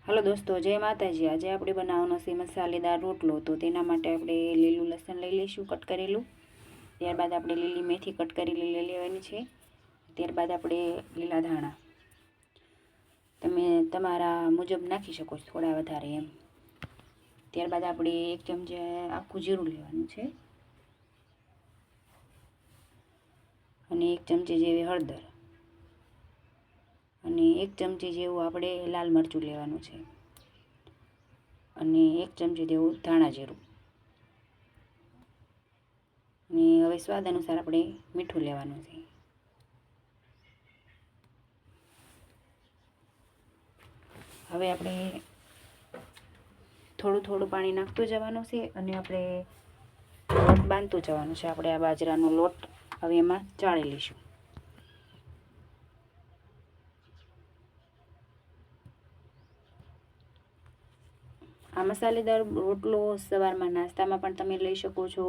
Hello दोस्तों, जय माताजी। आज આપણે બનાવવાનો છે મસાલેદાર રોટલો। તો તેના માટે આપણે લીલું લસણ લઈ લઈશું કટ કરેલું। ત્યારબાદ આપણે લીલી મેથી કટ કરી લેવાની છે। ત્યારબાદ આપણે લીલા ધાણા તમે તમારા મુજબ નાખી શકો છો, થોડા વધારે એમ। ત્યારબાદ આપણે 1 ચમચી આખું જીરું લેવાનું છે અને 1 ચમચી જેવી હળદર અને 1 ચમચી જેવું આપણે લાલ મરચું લેવાનું છે અને 1 ચમચી જેવું ધાણા જીરું અને હવે સ્વાદ અનુસાર આપણે મીઠું લેવાનું છે। હવે આપણે થોડું થોડું પાણી નાખતું જવાનું છે અને આપણે લોટ બાંધતું જવાનું છે। આપણે આ બાજરાનો લોટ હવે એમાં ચાળી લઈશું। આ મસાલેદાર રોટલો સવારમાં નાસ્તામાં પણ તમે લઈ શકો છો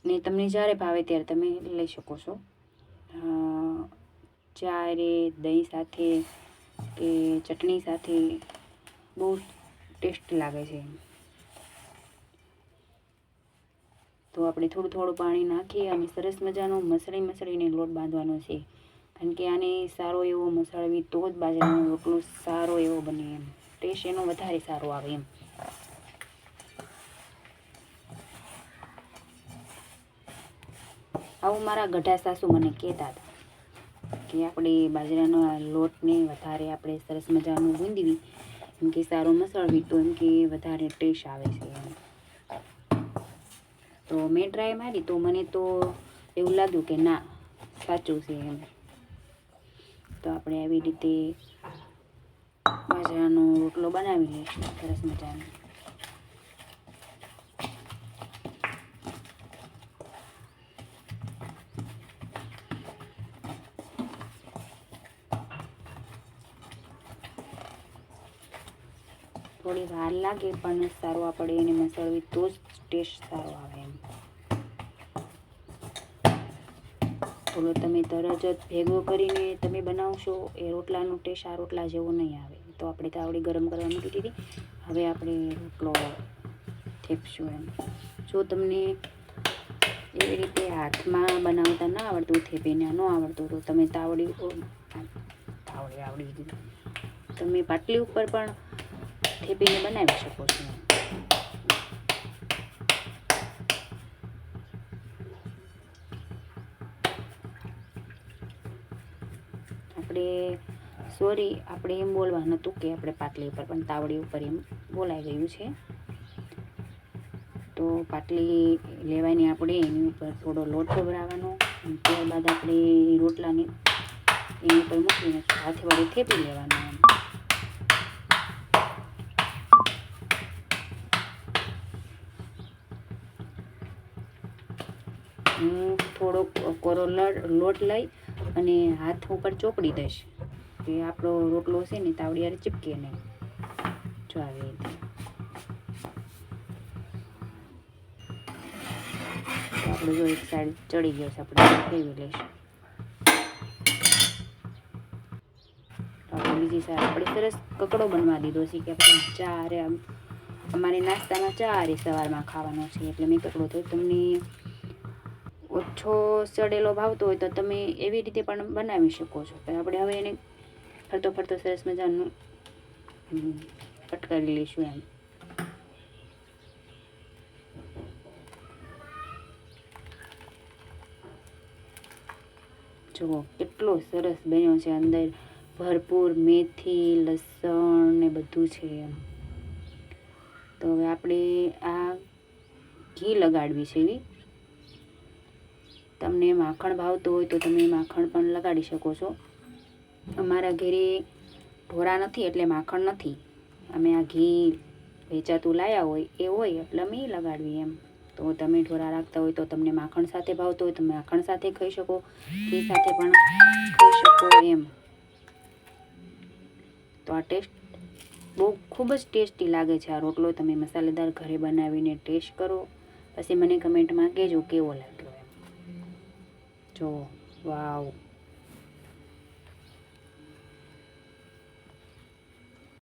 ને તમને જ્યારે ભાવે ત્યારે તમે લઈ શકો છો। ચા રે દહીં સાથે કે ચટણી સાથે બહુ ટેસ્ટ લાગે છે। તો આપણે થોડું થોડું પાણી નાખી અને સરસ મજાનો મસળીને લોટ બાંધવાનો છે, કારણ કે આને સારો એવો મસળવી તો જ બાજરાનો રોટલો સારો એવો બને એમ, ટેસ્ટ એનો વધારે સારો આવે એમ। આવું મારા ગઢા સાસુ મને કહેતા હતા કે આપણે બાજરાના લોટને વધારે આપણે સરસ મજાનું ગૂંદવી એમ કે સારો મસળવી તો એમ કે વધારે ટેસ્ટ આવે છે એમ। તો મેં ટ્રાય મારી તો મને તો એવું લાગ્યું કે ના, સાચું છે એમ। તો આપણે આવી રીતે બાજરાનો રોટલો બનાવી લઈશું સરસ મજાનો। થોડી વાર લાગે પણ સારું આપણે એને મસળવી તો જ ટેસ્ટ સારો આવે એમ। થોડો તમે તરત જ ભેગો કરીને તમે બનાવશો એ રોટલાનો ટેસ્ટ આ રોટલા જેવો નહીં આવે। તો આપણે તાવડી ગરમ કરવા મૂકી દીધી, હવે આપણે રોટલો થેપશું એમ। જો તમને એવી રીતે હાથમાં બનાવતા ના આવડતું, થેપીને ન આવડતું, તો તમે તાવડી આવડી ગઈ, તમે પાટલી ઉપર પણ થેપીને બનાવી શકો છો। આપણે એમ બોલવાનું હતું કે આપણે પાટલી ઉપર, પણ તાવડી ઉપર એમ બોલાઈ ગયું છે। તો પાટલી લેવાની આપણે, એની ઉપર થોડો લોટ ભભરાવાનો, ત્યારબાદ આપણે રોટલાને એની ઉપર મૂકીને હાથે વડે થેપી લેવાનું એમ। હું થોડોક કોરો લોટ લઈ અને હાથ ઉપર ચોપડી દઈશ કે આપણો રોટલો છે ને તાવડી હારે ચીપકે નહીં। જો આવી રીતે તો આપણે જો એક સાઈડ ચડી ગયો છે, આપણે ફેરવી લઈશું। આપણે બીજી સાઈડ આપણે સરસ કકડો બનવા દીધો છે કે આપણે ચા હારે, અમારે નાસ્તામાં ચા હારે સવારમાં ખાવાનો છે, એટલે મેં કકડો થયો। તમને ઓછો સડેલો ભાવતો હોય તો તમે એવી રીતે પણ બનાવી શકો છો। તો આપણે હવે એને ફરતો ફરતો સરસ મજાનું કટ કરી લઈશું એમ। જુઓ કેટલો સરસ બન્યો છે, અંદર ભરપૂર મેથી લસણ ને બધું છે એમ। તો હવે આપણે આ ઘી લગાડવી છે એવી, તમને માખણ ભાવતું હોય તો તમે માખણ પણ લગાડી શકો છો। અમારા ઘરે ઢોરા નથી એટલે માખણ નથી, અમે આ ઘી વેચાતું લાયા હોય એ હોય એટલે અમે લગાડવી એમ। તો તમે ઢોરા રાખતા હોય તો તમને માખણ સાથે ભાવતો હોય તો માખણ સાથે ખાઈ શકો, ઘી સાથે પણ ખાઈ શકો એમ। તો આ ટેસ્ટ ખૂબ જ ટેસ્ટી લાગે છે આ રોટલો। તમે મસાલેદાર ઘરે બનાવીને ટેસ્ટ કરો, પછી મને કમેન્ટમાં કહેજો કેવો લાગ્યો એમ। જો વાવ।